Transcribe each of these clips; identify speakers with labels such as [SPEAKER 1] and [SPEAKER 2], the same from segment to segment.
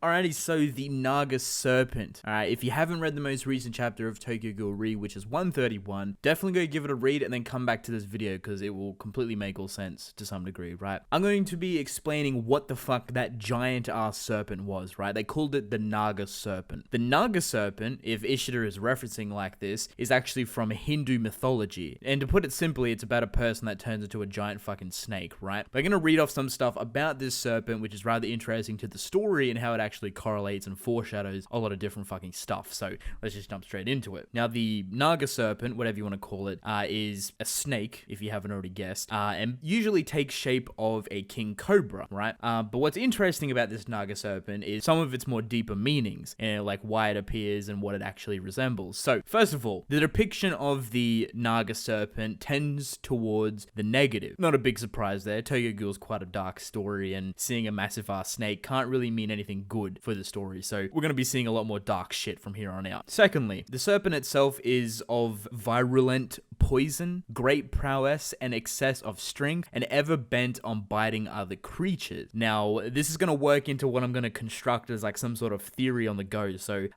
[SPEAKER 1] Alrighty, so the Naga Serpent. Alright, if you haven't read the most recent chapter of Tokyo Ghoul Re, which is 131, definitely go give it a read and then come back to this video because it will completely make all sense to some degree, right? I'm going to be explaining what the fuck that giant-ass serpent was, right? They called it the Naga Serpent. The Naga Serpent, if Ishida is referencing like this, is actually from Hindu mythology. And to put it simply, it's about a person that turns into a giant fucking snake, right? But I'm going to read off some stuff about this serpent, which is rather interesting to the story and how it actually correlates and foreshadows a lot of different fucking stuff. So let's just jump straight into it. Now, the Naga Serpent, whatever you want to call it, is a snake, if you haven't already guessed, and usually takes shape of a king cobra, right? But what's interesting about this Naga Serpent is some of its more deeper meanings, and like why it appears and what it actually resembles. So first of all, the depiction of the Naga Serpent tends towards the negative. Not a big surprise there. Tokyo Ghoul's quite a dark story, and seeing a massive ass snake can't really mean anything good for the story, so we're going to be seeing a lot more dark shit from here on out. Secondly, the serpent itself is of virulent poison, great prowess, and excess of strength, and ever bent on biting other creatures. Now, this is going to work into what I'm going to construct as like some sort of theory on the go, so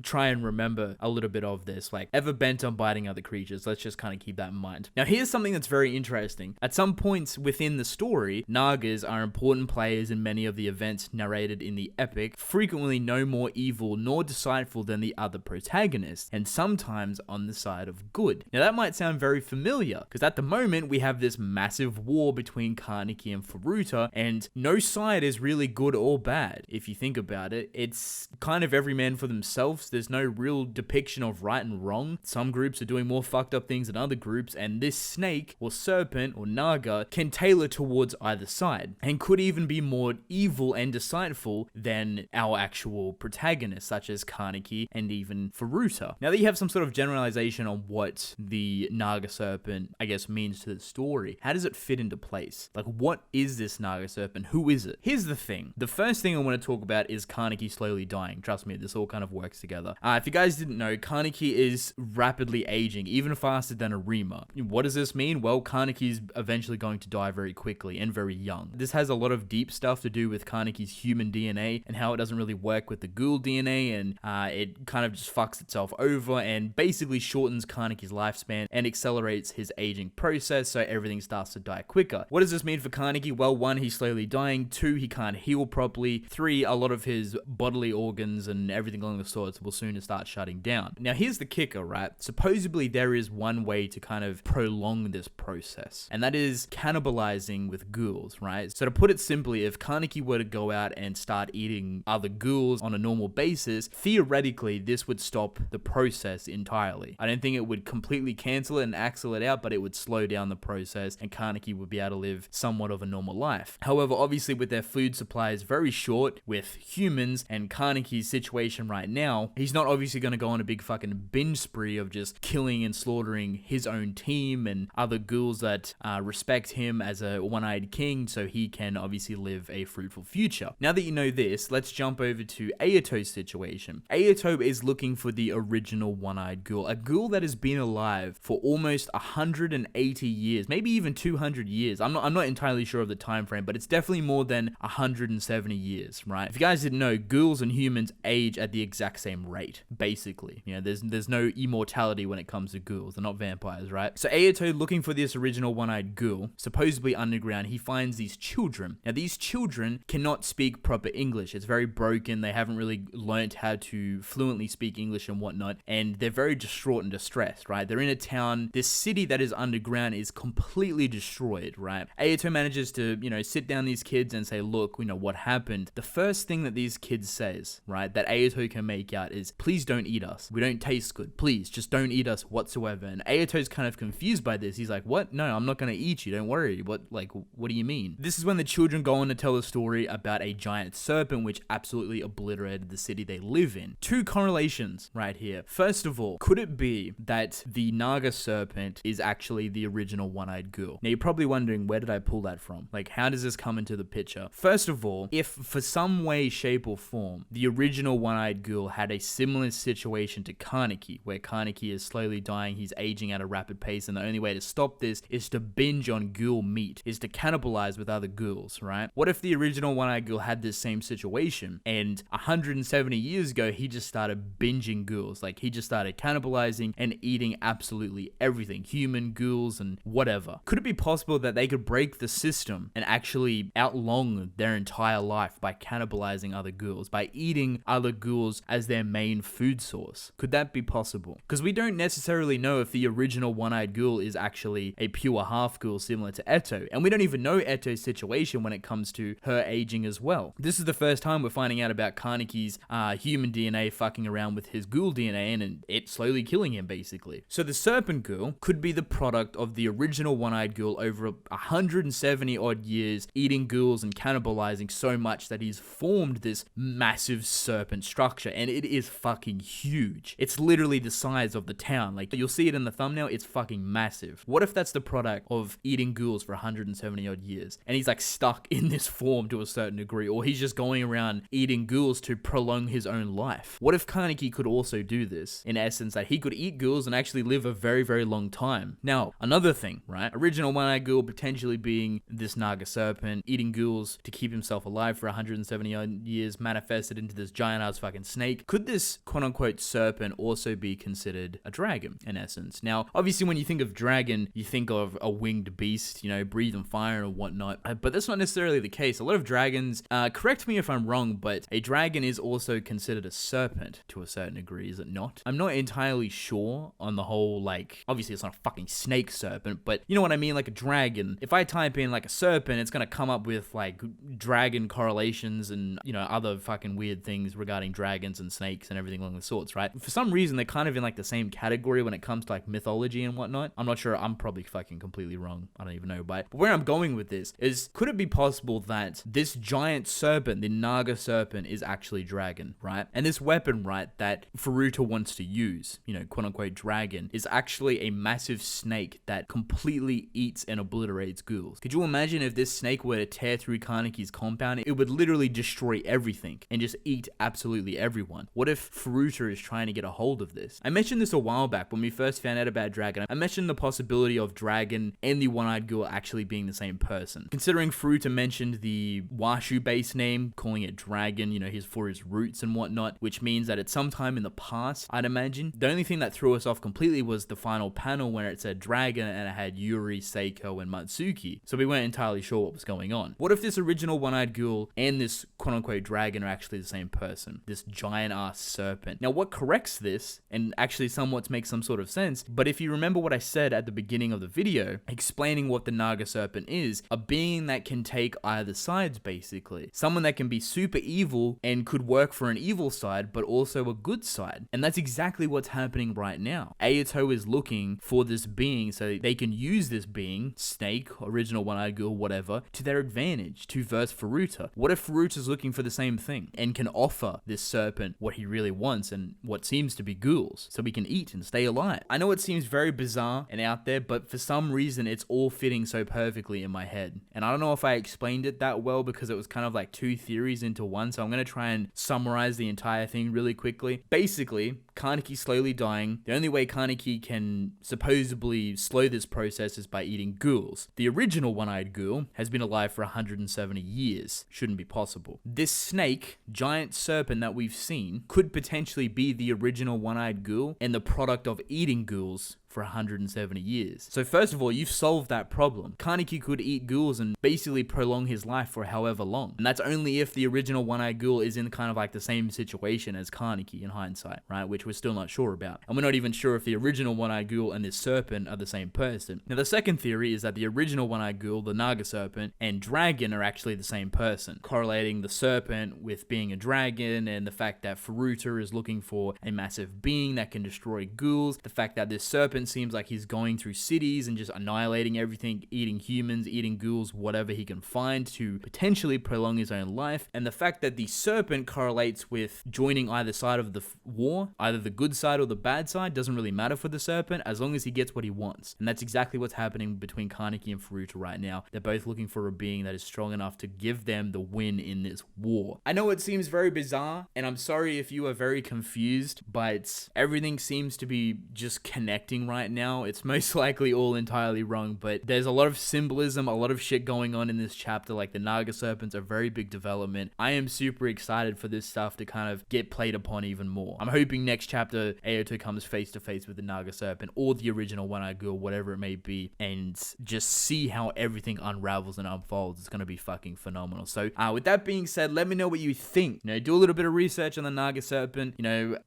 [SPEAKER 1] try and remember a little bit of this, like ever bent on biting other creatures. Let's just kind of keep that in mind. Now, here's something that's very interesting. At some points within the story, Nagas are important players in many of the events narrated in the epic, frequently no more evil nor deceitful than the other protagonists, and sometimes on the side of good. Now, that might sound very familiar, because at the moment we have this massive war between Kaneki and Furuta, and no side is really good or bad. If you think about it, it's kind of every man for themselves. There's no real depiction of right and wrong. Some groups are doing more fucked up things than other groups, and this snake or serpent or Naga can tailor towards either side, and could even be more evil and deceitful than our actual protagonists, such as Kaneki and even Furuta. Now that you have some sort of generalization on what the Naga Serpent, I guess, means to the story, how does it fit into place? Like, what is this Naga Serpent? Who is it? Here's the thing. The first thing I want to talk about is Kaneki slowly dying. Trust me, this all kind of works together. If you guys didn't know, Kaneki is rapidly aging, even faster than Arima. What does this mean? Well, Kaneki is eventually going to die very quickly and very young. This has a lot of deep stuff to do with Kaneki's human DNA and how it doesn't really work with the ghoul DNA, and it kind of just fucks itself over and basically shortens Kaneki's lifespan and accelerates his aging process, so everything starts to die quicker. What does this mean for Kaneki? Well, 1, he's slowly dying. 2, he can't heal properly. 3, a lot of his bodily organs and everything along the sorts will soon start shutting down. Now, here's the kicker, right? Supposedly, there is one way to kind of prolong this process, and that is cannibalizing with ghouls, right? So to put it simply, if Kaneki were to go out and start eating other ghouls on a normal basis, theoretically, this would stop the process entirely. I don't think it would completely cancel it and axle it out, but it would slow down the process, and Kaneki would be able to live somewhat of a normal life. However, obviously, with their food supplies very short with humans and Kaneki's situation right now, he's not obviously going to go on a big fucking binge spree of just killing and slaughtering his own team and other ghouls that respect him as a one-eyed king, so he can obviously live a fruitful future. Now that you know this, let's jump over to Ayato's situation. Ayato is looking for the original one-eyed ghoul, a ghoul that has been alive for almost 180 years, maybe even 200 years. I'm not entirely sure of the time frame, but it's definitely more than 170 years, right? If you guys didn't know, ghouls and humans age at the exact same rate, basically. You know, there's no immortality when it comes to ghouls. They're not vampires, right? So Ayato, looking for this original one-eyed ghoul, supposedly underground, he finds these children. Now, these children cannot speak proper English. It's very broken. They haven't really learnt how to fluently speak English and whatnot, and they're very distraught and distressed, right? They're in a town. This city that is underground is completely destroyed, right? Ayato manages to, sit down these kids and say, look, what happened? The first thing that these kids says, right, that Ayato can make out is, please don't eat us. We don't taste good. Please, just don't eat us whatsoever. And Ayato's kind of confused by this. He's like, what? No, I'm not going to eat you. Don't worry. What do you mean? This is when the children go on to tell a story about a giant serpent which absolutely obliterated the city they live in. Two correlations right here. First of all, could it be that the Naga Serpent is actually the original one-eyed ghoul. Now you're probably wondering, where did I pull that from? Like, how does this come into the picture? First of all, if for some way, shape, or form, the original one-eyed ghoul had a similar situation to Kaneki, where Kaneki is slowly dying, he's aging at a rapid pace, and the only way to stop this is to binge on ghoul meat, is to cannibalize with other ghouls, right? What if the original one-eyed ghoul had this same situation, and 170 years ago, he just started binging ghouls? Like, he just started cannibalizing and eating absolutely everything, human, ghouls, and whatever. Could it be possible that they could break the system and actually outlong their entire life by cannibalizing other ghouls, by eating other ghouls as their main food source? Could that be possible? Because we don't necessarily know if the original one-eyed ghoul is actually a pure half ghoul similar to Eto, and we don't even know Eto's situation when it comes to her aging as well. This is the first time we're finding out about Kaneki's human DNA fucking around with his ghoul DNA and it slowly killing him, basically. So the serpent ghoul could be the product of the original one-eyed ghoul over 170 odd years, eating ghouls and cannibalizing so much that he's formed this massive serpent structure, and it is fucking huge. It's literally the size of the town. Like, you'll see it in the thumbnail, it's fucking massive. What if that's the product of eating ghouls for 170 odd years, and he's like stuck in this form to a certain degree, or he's just going around eating ghouls to prolong his own life? What if Kaneki could also do this, in essence, that he could eat ghouls and actually live a very, very long time? Now, another thing, right? Original one-eyed ghoul potentially being this Naga Serpent, eating ghouls to keep himself alive for 170 odd years, manifested into this giant-ass fucking snake. Could this quote-unquote serpent also be considered a dragon, in essence? Now, obviously, when you think of dragon, you think of a winged beast, you know, breathing fire and whatnot, but that's not necessarily the case. A lot of dragons, correct me if I'm wrong, but a dragon is also considered a serpent to a certain degree, is it not? I'm not entirely sure on the whole, like, obviously it's not a fucking snake serpent, but you know what I mean, like a dragon. If I type in like a serpent, it's gonna come up with like dragon correlations and, you know, other fucking weird things regarding dragons and snakes and everything along the sorts, right? For some reason, they're kind of in like the same category when it comes to like mythology and whatnot. I'm not sure, I'm probably fucking completely wrong. I don't even know, but where I'm going with this is, could it be possible that this giant serpent, the Naga Serpent, is actually dragon, right? And this weapon, right, that Furuta wants to use, you know, quote unquote dragon, is actually a massive snake that completely eats and obliterates ghouls. Could you imagine if this snake were to tear through Kaneki's compound? It would literally destroy everything and just eat absolutely everyone. What if Furuta is trying to get a hold of this? I mentioned this a while back when we first found out about dragon. I mentioned the possibility of dragon and the one-eyed ghoul actually being the same person. Considering Furuta mentioned the Washu base name, calling it dragon, you know, for his roots and whatnot, which means that at some time in the past, I'd imagine. The only thing that threw us off completely was the final panel where it said dragon and it had Yuri, Seiko, and Matsuki. So we weren't entirely sure what was going on. What if this original one-eyed ghoul and this quote-unquote dragon are actually the same person? This giant-ass serpent. Now, what corrects this, and actually somewhat makes some sort of sense, but if you remember what I said at the beginning of the video, explaining what the Naga Serpent is, a being that can take either sides, basically. Someone that can be super evil and could work for an evil side, but also a good side. And that's exactly what's happening right now. Ayato is looking for this being so they can use this being, snake, original one-eyed ghoul, whatever, to their advantage, to verse Furuta. What if Furuta's looking for the same thing and can offer this serpent what he really wants and what seems to be ghouls, so he can eat and stay alive? I know it seems very bizarre and out there, but for some reason it's all fitting so perfectly in my head. And I don't know if I explained it that well because it was kind of like two theories into one, so I'm going to try and summarize the entire thing really quickly. Basically, Kaneki slowly dying. The only way Kaneki can supposedly slow this process is by eating ghouls. The original one-eyed ghoul has been alive for 170 years. Shouldn't be possible. This snake, giant serpent that we've seen, could potentially be the original one-eyed ghoul and the product of eating ghouls for 170 years. So first of all, you've solved that problem. Kaneki could eat ghouls and basically prolong his life for however long. And that's only if the original one-eyed ghoul is in kind of like the same situation as Kaneki in hindsight, right? Which we're still not sure about. And we're not even sure if the original one-eyed ghoul and this serpent are the same person. Now the second theory is that the original one-eyed ghoul, the Naga Serpent, and dragon are actually the same person, correlating the serpent with being a dragon and the fact that Furuta is looking for a massive being that can destroy ghouls, the fact that this serpent Serpent seems like he's going through cities and just annihilating everything, eating humans, eating ghouls, whatever he can find to potentially prolong his own life. And the fact that the Serpent correlates with joining either side of the war, either the good side or the bad side, doesn't really matter for the Serpent as long as he gets what he wants. And that's exactly what's happening between Kaneki and Furuta right now. They're both looking for a being that is strong enough to give them the win in this war. I know it seems very bizarre, and I'm sorry if you are very confused, but everything seems to be just connecting right now. It's most likely all entirely wrong, but there's a lot of symbolism, a lot of shit going on in this chapter. Like the Naga Serpent's a very big development. I am super excited for this stuff to kind of get played upon even more. I'm hoping next chapter Aoto comes face to face with the Naga Serpent or the original One-Eyed Girl, whatever it may be, and just see how everything unravels and unfolds. It's gonna be fucking phenomenal. So with that being said, let me know what you think. Do a little bit of research on the Naga Serpent,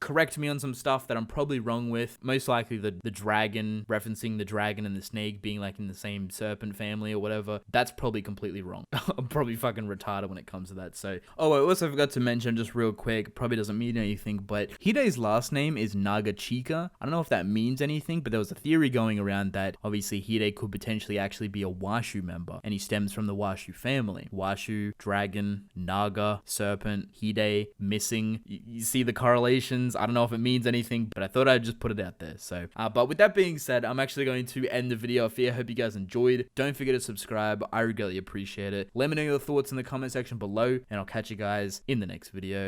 [SPEAKER 1] correct me on some stuff that I'm probably wrong with. Most likely the dragon, referencing the dragon and the snake being like in the same serpent family or whatever. That's probably completely wrong. I'm probably fucking retarded when it comes to that. So, I also forgot to mention just real quick, probably doesn't mean anything, but Hide's last name is Nagachika. I don't know if that means anything, but there was a theory going around that obviously Hide could potentially actually be a Washu member, and he stems from the Washu family. Washu, dragon, Naga, serpent, Hide, missing. You see the correlations. I don't know if it means anything, but I thought I'd just put it out there. So, but with that being said, I'm actually going to end the video here. I hope you guys enjoyed. Don't forget to subscribe. I really appreciate it. Let me know your thoughts in the comment section below, and I'll catch you guys in the next video.